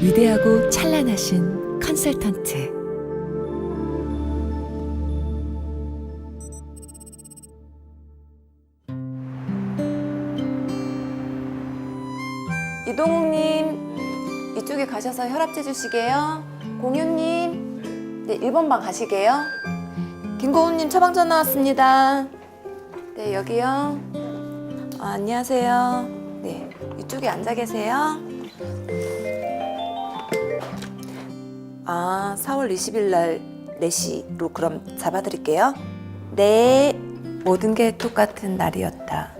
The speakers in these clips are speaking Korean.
위대하고 찬란하신 컨설턴트. 이동욱님, 이쪽에 가셔서 혈압 재주시게요. 공유님, 네, 1번 방 가시게요. 김고은님 처방 전화 왔습니다. 네, 여기요. 안녕하세요. 네, 이쪽에 앉아 계세요. 4월 20일 날 4시로 그럼 잡아드릴게요. 네, 모든 게 똑같은 날이었다.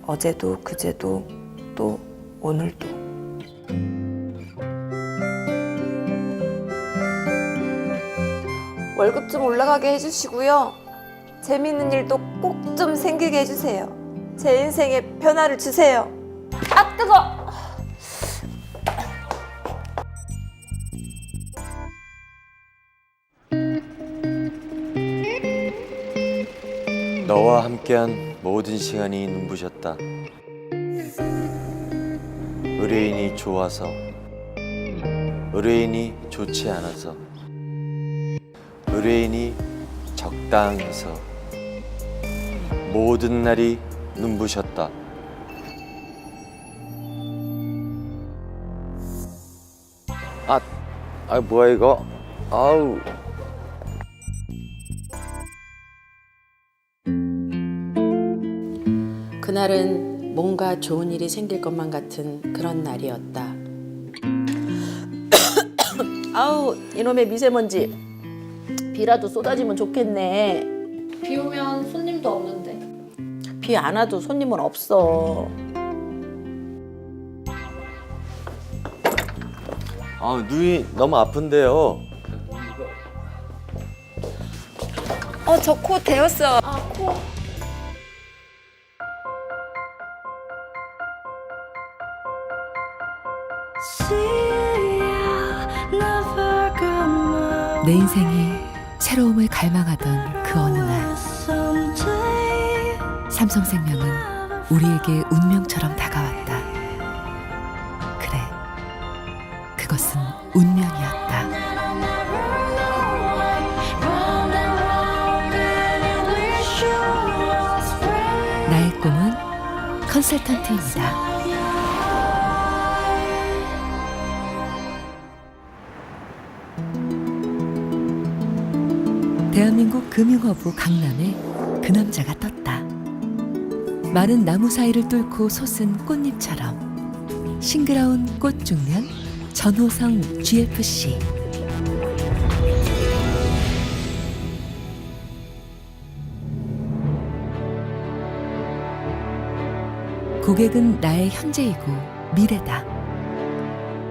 어제도 그제도 또 오늘도. 월급 좀 올라가게 해주시고요. 재밌는 일도 꼭 좀 생기게 해주세요. 제 인생에 변화를 주세요. 아, 뜨거! 너와 함께한 모든 시간이 눈부셨다. 의뢰인이 좋아서, 의뢰인이 좋지 않아서, 의뢰인이 적당해서 모든 날이 눈부셨다. 뭐야 이거? 아우. 그날은 뭔가 좋은 일이 생길 것만 같은 그런 날이었다. 아우, 이놈의 미세먼지. 비라도 쏟아지면 좋겠네. 비 오면 손님도 없는데. 비 안 와도 손님은 없어. 눈이 너무 아픈데요. 저 코 데웠어. 코. 내 인생이 새로움을 갈망하던 그 어느 날, 삼성생명은 우리에게 운명처럼 다가왔다. 그래, 그것은 운명이었다. 나의 꿈은 컨설턴트입니다. 대한민국 금융허브 강남에 그 남자가 떴다. 마른 나무 사이를 뚫고 솟은 꽃잎처럼 싱그러운 꽃중년 전호성 GFC. 고객은 나의 현재이고 미래다.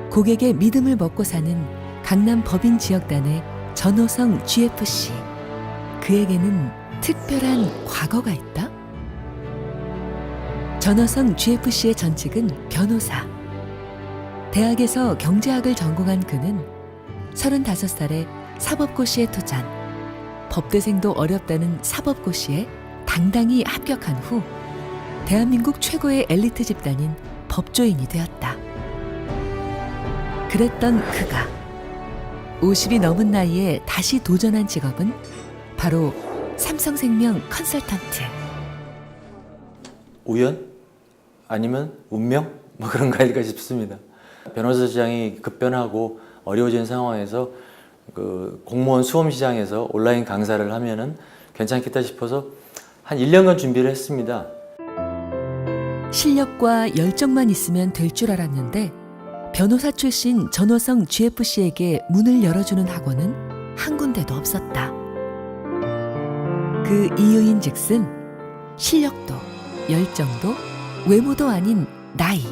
고객의 믿음을 먹고 사는 강남 법인 지역단의 전호성 GFC. 그에게는 특별한 과거가 있다. 전호성 GFC의 전직은 변호사. 대학에서 경제학을 전공한 그는 35살에 사법고시에 도전. 법대생도 어렵다는 사법고시에 당당히 합격한 후 대한민국 최고의 엘리트 집단인 법조인이 되었다. 그랬던 그가 50이 넘은 나이에 다시 도전한 직업은 바로 삼성생명 컨설턴트. 우연? 아니면 운명? 그런가 일까 싶습니다. 변호사 시장이 급변하고 어려워진 상황에서 그 공무원 수험 시장에서 온라인 강사를 하면은 괜찮겠다 싶어서 한 1년간 준비를 했습니다. 실력과 열정만 있으면 될 줄 알았는데 변호사 출신 전호성 GFC에게 문을 열어주는 학원은 한 군데도 없었다. 그 이유인즉슨 실력도 열정도 외모도 아닌 나이.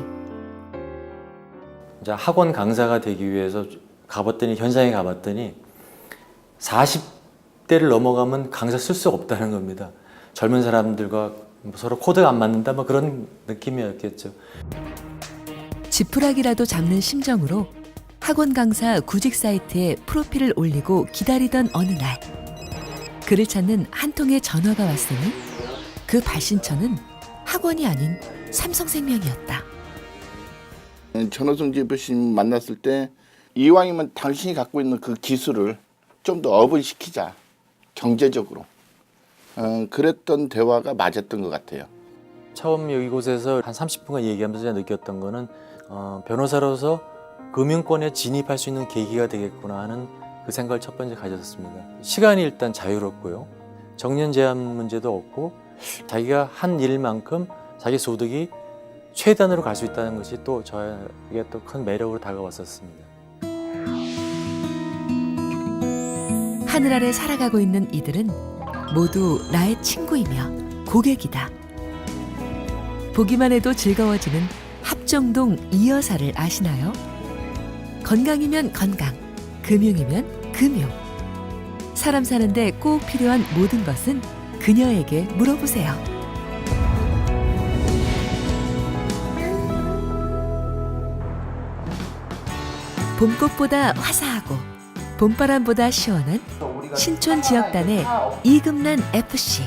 이제 학원 강사가 되기 위해서 현장에 가봤더니 40대를 넘어가면 강사 쓸 수 없다는 겁니다. 젊은 사람들과 서로 코드가 안 맞는다 그런 느낌이었겠죠. 지푸라기라도 잡는 심정으로 학원 강사 구직 사이트에 프로필을 올리고 기다리던 어느 날, 그를 찾는 한 통의 전화가 왔으니 그 발신처는 학원이 아닌 삼성생명이었다. 전호성 지부심 만났을 때 이왕이면 당신이 갖고 있는 그 기술을 좀 더 업을 시키자, 경제적으로. 그랬던 대화가 맞았던 것 같아요. 처음 이곳에서 한 30분간 얘기하면서 제가 느꼈던 거는 변호사로서 금융권에 진입할 수 있는 계기가 되겠구나 하는 그 생각을 첫 번째 가졌습니다. 시간이 일단 자유롭고요. 정년 제한 문제도 없고 자기가 한 일만큼 자기 소득이 최단으로 갈 수 있다는 것이 또 저에게 또 큰 매력으로 다가왔었습니다. 하늘 아래 살아가고 있는 이들은 모두 나의 친구이며 고객이다. 보기만 해도 즐거워지는 합정동 이여사를 아시나요? 건강이면 건강, 금융이면 금융. 사람 사는데 꼭 필요한 모든 것은 그녀에게 물어보세요. 봄꽃보다 화사하고 봄바람보다 시원한 신촌 지역단의 이금란 FC.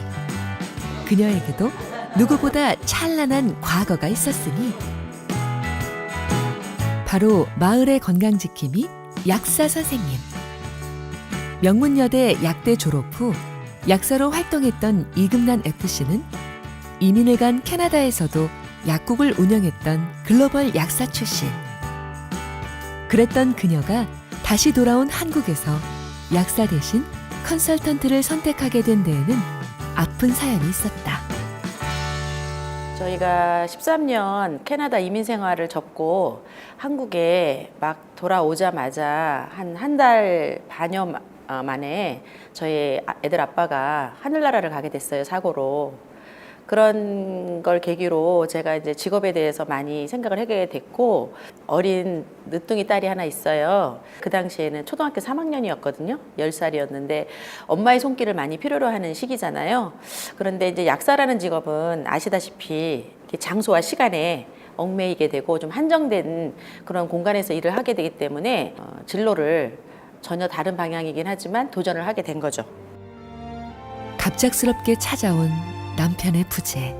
그녀에게도 누구보다 찬란한 과거가 있었으니 바로 마을의 건강지킴이 약사 선생님. 명문여대 약대 졸업 후 약사로 활동했던 이금란 FC는 이민을 간 캐나다에서도 약국을 운영했던 글로벌 약사 출신. 그랬던 그녀가 다시 돌아온 한국에서 약사 대신 컨설턴트를 선택하게 된 데에는 아픈 사연이 있었다. 저희가 13년 캐나다 이민 생활을 접고 한국에 막 돌아오자마자 한 달 반여 만에 저희 애들 아빠가 하늘나라를 가게 됐어요, 사고로. 그런 걸 계기로 제가 이제 직업에 대해서 많이 생각을 하게 됐고, 어린 늦둥이 딸이 하나 있어요. 그 당시에는 초등학교 3학년이었거든요. 10살이었는데 엄마의 손길을 많이 필요로 하는 시기잖아요. 그런데 이제 약사라는 직업은 아시다시피 장소와 시간에 얽매이게 되고 좀 한정된 그런 공간에서 일을 하게 되기 때문에 진로를 전혀 다른 방향이긴 하지만 도전을 하게 된 거죠. 갑작스럽게 찾아온 남편의 부재.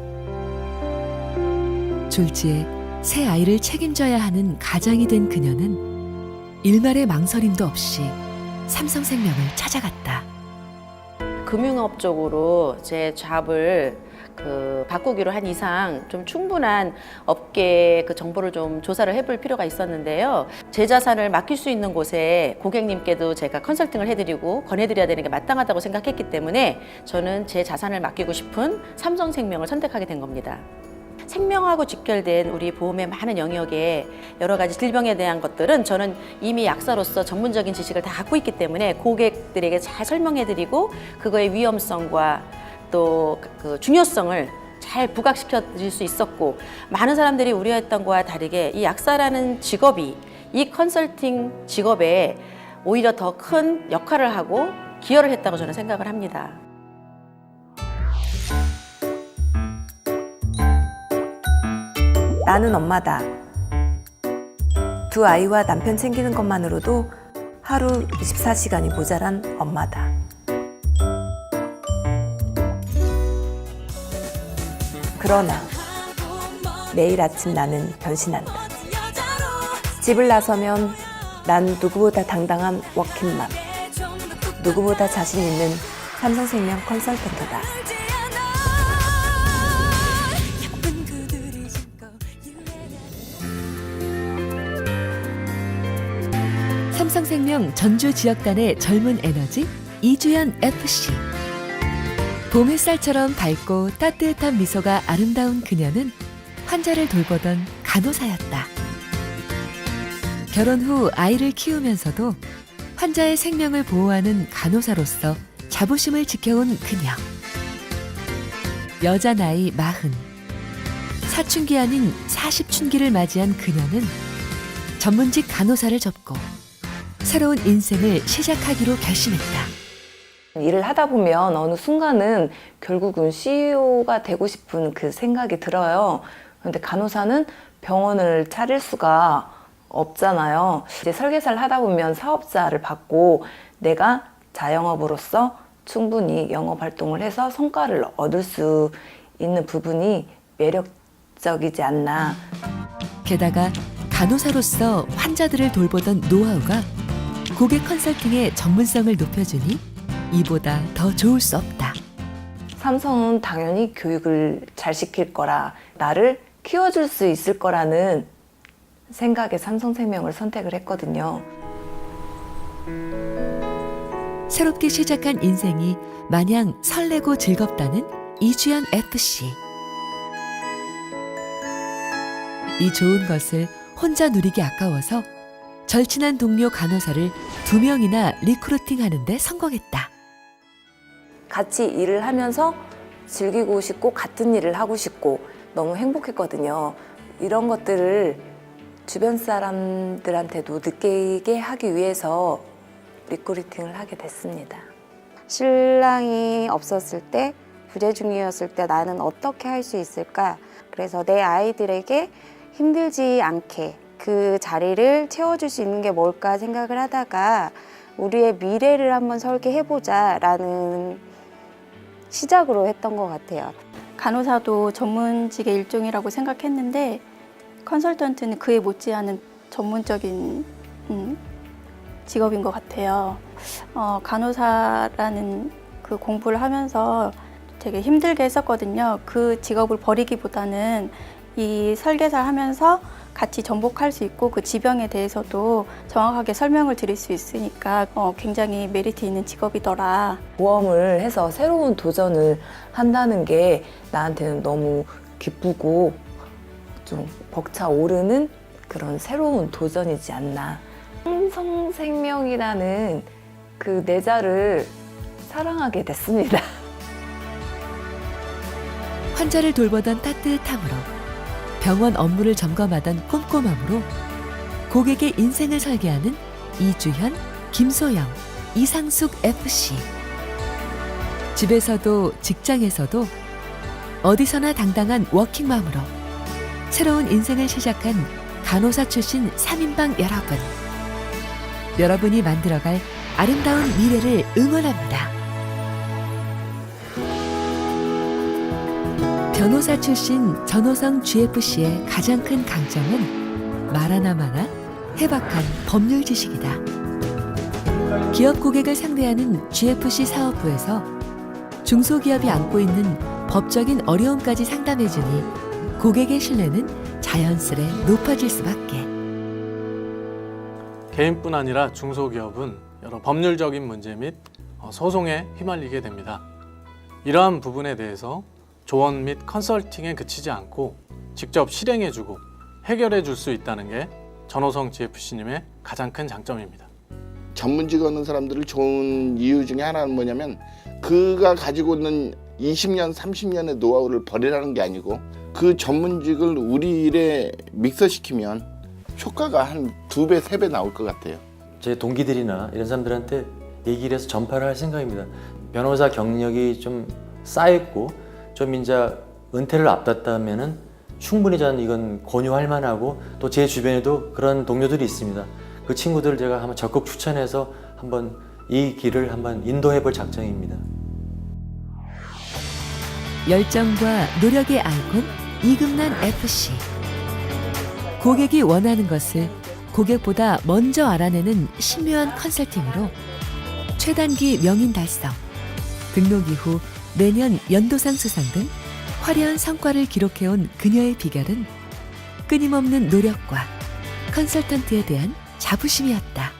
졸지에 새 아이를 책임져야 하는 가장이 된 그녀는 일말의 망설임도 없이 삼성생명을 찾아갔다. 금융업 쪽으로 제 잡을 바꾸기로 한 이상 좀 충분한 업계 그 정보를 좀 조사를 해볼 필요가 있었는데요. 제 자산을 맡길 수 있는 곳에 고객님께도 제가 컨설팅을 해드리고 권해드려야 되는 게 마땅하다고 생각했기 때문에 저는 제 자산을 맡기고 싶은 삼성생명을 선택하게 된 겁니다. 생명하고 직결된 우리 보험의 많은 영역에 여러 가지 질병에 대한 것들은 저는 이미 약사로서 전문적인 지식을 다 갖고 있기 때문에 고객들에게 잘 설명해드리고 그거의 위험성과 또 그 중요성을 잘 부각시켜 드릴 수 있었고, 많은 사람들이 우려했던 것과 다르게 이 약사라는 직업이 이 컨설팅 직업에 오히려 더 큰 역할을 하고 기여를 했다고 저는 생각을 합니다. 나는 엄마다. 두 아이와 남편 챙기는 것만으로도 하루 24시간이 모자란 엄마다. 그러나 매일 아침 나는 변신한다. 집을 나서면 난 누구보다 당당한 워킹맘, 누구보다 자신 있는 삼성생명 컨설턴트다. 삼성생명 전주 지역단의 젊은 에너지 이주연 FC. 봄 햇살처럼 밝고 따뜻한 미소가 아름다운 그녀는 환자를 돌보던 간호사였다. 결혼 후 아이를 키우면서도 환자의 생명을 보호하는 간호사로서 자부심을 지켜온 그녀. 여자 나이 40. 사춘기 아닌 40춘기를 맞이한 그녀는 전문직 간호사를 접고 새로운 인생을 시작하기로 결심했다. 일을 하다 보면 어느 순간은 결국은 CEO가 되고 싶은 그 생각이 들어요. 그런데 간호사는 병원을 차릴 수가 없잖아요. 이제 설계사를 하다 보면 사업자를 받고 내가 자영업으로서 충분히 영업 활동을 해서 성과를 얻을 수 있는 부분이 매력적이지 않나. 게다가 간호사로서 환자들을 돌보던 노하우가 고객 컨설팅의 전문성을 높여주니 이보다 더 좋을 수 없다. 삼성은 당연히 교육을 잘 시킬 거라, 나를 키워줄 수 있을 거라는 생각에 삼성생명을 선택을 했거든요. 새롭게 시작한 인생이 마냥 설레고 즐겁다는 이주연 FC. 이 좋은 것을 혼자 누리기 아까워서 절친한 동료 간호사를 2명이나 리크루팅하는 데 성공했다. 같이 일을 하면서 즐기고 싶고 같은 일을 하고 싶고 너무 행복했거든요. 이런 것들을 주변 사람들한테도 느끼게 하기 위해서 리크루팅을 하게 됐습니다. 신랑이 없었을 때, 부재 중이었을 때 나는 어떻게 할 수 있을까? 그래서 내 아이들에게 힘들지 않게 그 자리를 채워줄 수 있는 게 뭘까 생각을 하다가 우리의 미래를 한번 설계해보자라는 시작으로 했던 것 같아요. 간호사도 전문직의 일종이라고 생각했는데 컨설턴트는 그에 못지않은 전문적인 직업인 것 같아요. 간호사라는 그 공부를 하면서 되게 힘들게 했었거든요. 그 직업을 버리기보다는 이 설계사를 하면서 같이 전복할 수 있고 그 지병에 대해서도 정확하게 설명을 드릴 수 있으니까 굉장히 메리트 있는 직업이더라. 모험을 해서 새로운 도전을 한다는 게 나한테는 너무 기쁘고 좀 벅차오르는 그런 새로운 도전이지 않나. 삼성생명이라는 그 내자를 사랑하게 됐습니다. 환자를 돌보던 따뜻함으로, 병원 업무를 점검하던 꼼꼼함으로 고객의 인생을 설계하는 이주현, 김소영, 이상숙 FC. 집에서도 직장에서도 어디서나 당당한 워킹맘으로 새로운 인생을 시작한 간호사 출신 3인방 여러분. 여러분이 만들어갈 아름다운 미래를 응원합니다. 변호사 출신 전호성 GFC의 가장 큰 강점은 말 하나마나 해박한 법률 지식이다. 기업 고객을 상대하는 GFC 사업부에서 중소기업이 안고 있는 법적인 어려움까지 상담해주니 고객의 신뢰는 자연스레 높아질 수밖에. 개인뿐 아니라 중소기업은 여러 법률적인 문제 및 소송에 휘말리게 됩니다. 이러한 부분에 대해서 조언 및 컨설팅에 그치지 않고 직접 실행해주고 해결해줄 수 있다는 게 전호성 GFC님의 가장 큰 장점입니다. 전문직 얻는 사람들을 좋은 이유 중에 하나는 뭐냐면 그가 가지고 있는 20년, 30년의 노하우를 버리라는 게 아니고 그 전문직을 우리 일에 믹서시키면 효과가 한 2배, 3배 나올 것 같아요. 제 동기들이나 이런 사람들한테 얘기를 해서 전파를 할 생각입니다. 변호사 경력이 좀 쌓였고 좀 이제 은퇴를 앞뒀다면은 충분히 저는 이건 권유할 만하고 또 제 주변에도 그런 동료들이 있습니다. 그 친구들을 제가 한번 적극 추천해서 한번 이 길을 한번 인도해 볼 작정입니다. 열정과 노력의 아이콘 이금난 FC. 고객이 원하는 것을 고객보다 먼저 알아내는 신묘한 컨설팅으로 최단기 명인 달성, 등록 이후 매년 연도상 수상 등 화려한 성과를 기록해온 그녀의 비결은 끊임없는 노력과 컨설턴트에 대한 자부심이었다.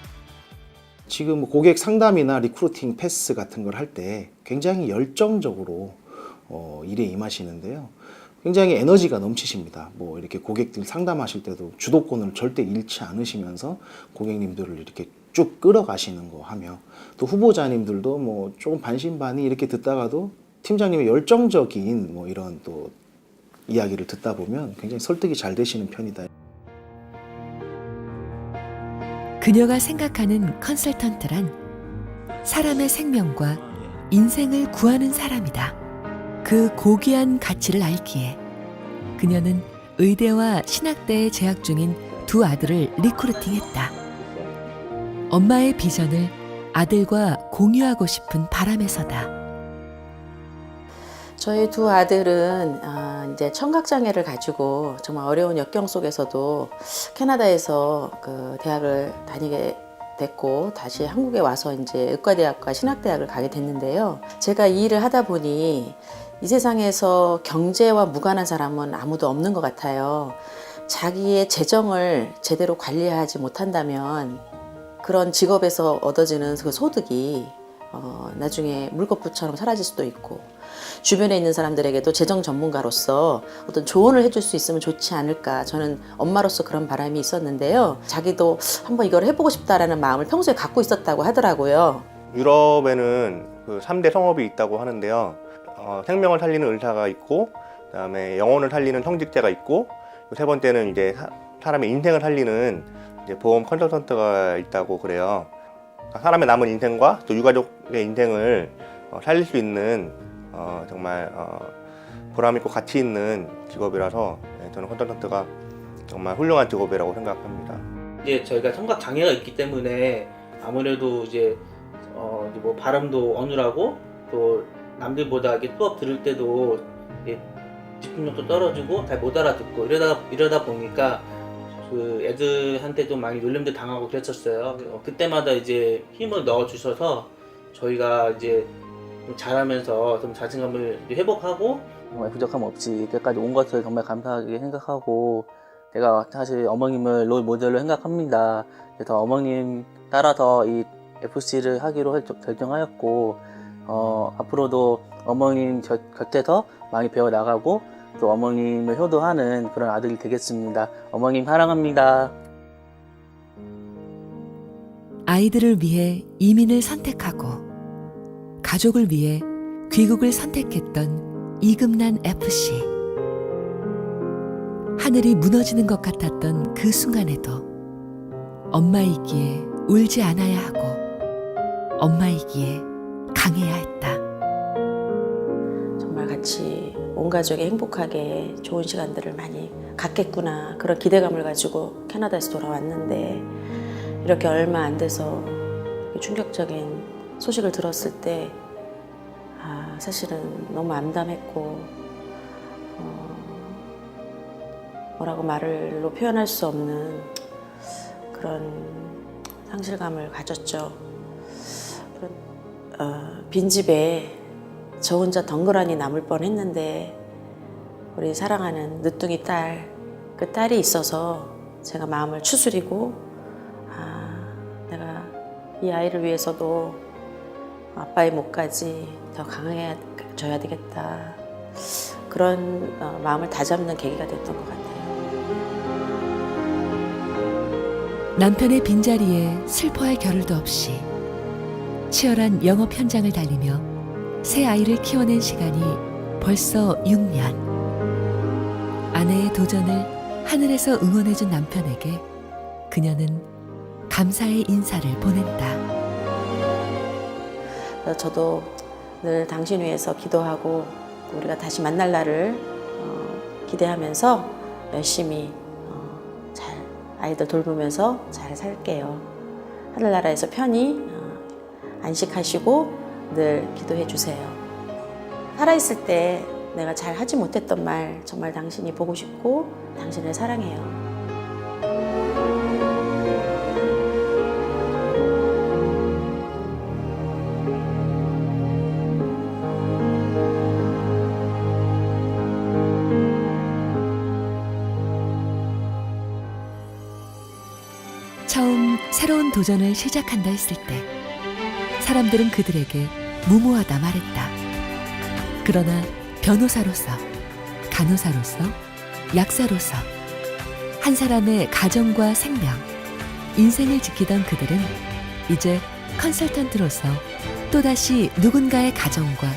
지금 고객 상담이나 리크루팅 패스 같은 걸 할 때 굉장히 열정적으로 일에 임하시는데요. 굉장히 에너지가 넘치십니다. 뭐 이렇게 고객들 상담하실 때도 주도권을 절대 잃지 않으시면서 고객님들을 이렇게 쭉 끌어가시는 거 하며 또 후보자님들도 뭐 조금 반신반의 이렇게 듣다가도 팀장님의 열정적인 뭐 이런 또 이야기를 듣다 보면 굉장히 설득이 잘 되시는 편이다. 그녀가 생각하는 컨설턴트란 사람의 생명과 인생을 구하는 사람이다. 그 고귀한 가치를 알기에 그녀는 의대와 신학대에 재학 중인 2 아들을 리크루팅했다. 엄마의 비전을 아들과 공유하고 싶은 바람에서다. 저희 두 아들은 이제 청각장애를 가지고 정말 어려운 역경 속에서도 캐나다에서 그 대학을 다니게 됐고 다시 한국에 와서 이제 의과대학과 신학대학을 가게 됐는데요. 제가 이 일을 하다 보니 이 세상에서 경제와 무관한 사람은 아무도 없는 것 같아요. 자기의 재정을 제대로 관리하지 못한다면 그런 직업에서 얻어지는 그 소득이 나중에 물거품처럼 사라질 수도 있고 주변에 있는 사람들에게도 재정 전문가로서 어떤 조언을 해줄 수 있으면 좋지 않을까 저는 엄마로서 그런 바람이 있었는데요. 자기도 한번 이걸 해보고 싶다라는 마음을 평소에 갖고 있었다고 하더라고요. 유럽에는 그 3대 성업이 있다고 하는데요. 생명을 살리는 의사가 있고 그다음에 영혼을 살리는 성직자가 있고 세 번째는 이제 사람의 인생을 살리는 이제 보험 컨설턴트가 있다고 그래요. 사람의 남은 인생과 또 유가족의 인생을 살릴 수 있는 정말 보람 있고 가치 있는 직업이라서 저는 컨설턴트가 정말 훌륭한 직업이라고 생각합니다. 이제 저희가 청각 장애가 있기 때문에 아무래도 이제 뭐 발음도 어눌하고 또 남들보다 이렇게 수업 들을 때도 집중력도 떨어지고 잘 못 알아듣고 이러다 보니까 그 애들한테도 많이 놀림도 당하고 그랬었어요. 그때마다 이제 힘을 넣어 주셔서 저희가 이제 잘하면서 좀 자신감을 회복하고 정말 부족함 없이 여기까지 온 것을 정말 감사하게 생각하고 제가 사실 어머님을 롤 모델로 생각합니다. 그래서 어머님 따라서 이 FC를 하기로 결정하였고 앞으로도 어머님 곁에서 많이 배워나가고 또 어머님을 효도하는 그런 아들이 되겠습니다. 어머님 사랑합니다. 아이들을 위해 이민을 선택하고 가족을 위해 귀국을 선택했던 이금난 FC. 하늘이 무너지는 것 같았던 그 순간에도 엄마이기에 울지 않아야 하고 엄마이기에 강해야 했다. 정말 같이 온 가족이 행복하게 좋은 시간들을 많이 갖겠구나 그런 기대감을 가지고 캐나다에서 돌아왔는데 이렇게 얼마 안 돼서 충격적인 소식을 들었을 때 사실은 너무 암담했고 뭐라고 말로 표현할 수 없는 그런 상실감을 가졌죠. 빈집에 저 혼자 덩그러니 남을 뻔했는데 우리 사랑하는 늦둥이 딸, 그 딸이 있어서 제가 마음을 추스리고 내가 이 아이를 위해서도 아빠의 몫까지 더 강해져야 되겠다 그런 마음을 다잡는 계기가 됐던 것 같아요. 남편의 빈자리에 슬퍼할 겨를도 없이 치열한 영업 현장을 달리며 새 아이를 키워낸 시간이 벌써 6년. 아내의 도전을 하늘에서 응원해준 남편에게 그녀는 감사의 인사를 보낸다. 저도 늘 당신 위해서 기도하고 우리가 다시 만날 날을 기대하면서 열심히 잘 아이들 돌보면서 잘 살게요. 하늘나라에서 편히 안식하시고 늘 기도해 주세요. 살아있을 때 내가 잘 하지 못했던 말 정말 당신이 보고 싶고 당신을 사랑해요. 처음 새로운 도전을 시작한다 했을 때 사람들은 그들에게 무모하다 말했다. 그러나 변호사로서, 간호사로서, 약사로서 한 사람의 가정과 생명, 인생을 지키던 그들은 이제 컨설턴트로서 또다시 누군가의 가정과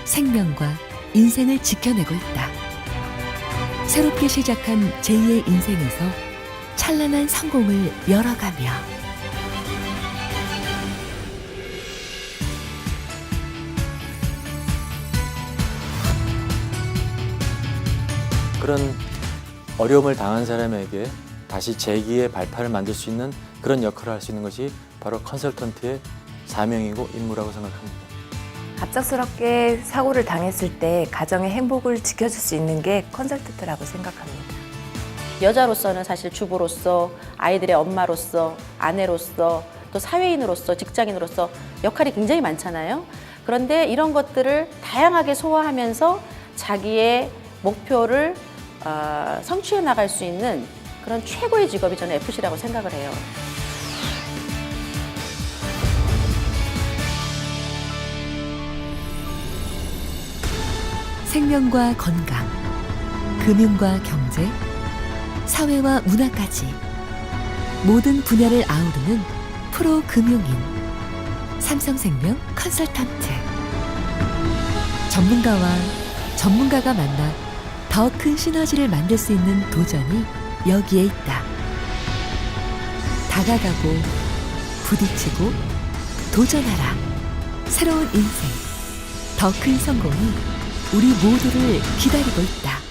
생명과 인생을 지켜내고 있다. 새롭게 시작한 제2의 인생에서 찬란한 성공을 열어가며 그런 어려움을 당한 사람에게 다시 재기의 발판을 만들 수 있는 그런 역할을 할 수 있는 것이 바로 컨설턴트의 사명이고 임무라고 생각합니다. 갑작스럽게 사고를 당했을 때 가정의 행복을 지켜줄 수 있는 게 컨설턴트라고 생각합니다. 여자로서는 사실 주부로서, 아이들의 엄마로서, 아내로서, 또 사회인으로서, 직장인으로서 역할이 굉장히 많잖아요. 그런데 이런 것들을 다양하게 소화하면서 자기의 목표를 성취해 나갈 수 있는 그런 최고의 직업이 저는 FC라고 생각을 해요. 생명과 건강, 금융과 경제, 사회와 문화까지 모든 분야를 아우르는 프로 금융인 삼성생명 컨설턴트. 전문가가 만나 더 큰 시너지를 만들 수 있는 도전이 여기에 있다. 다가가고 부딪히고 도전하라. 새로운 인생, 더 큰 성공이 우리 모두를 기다리고 있다.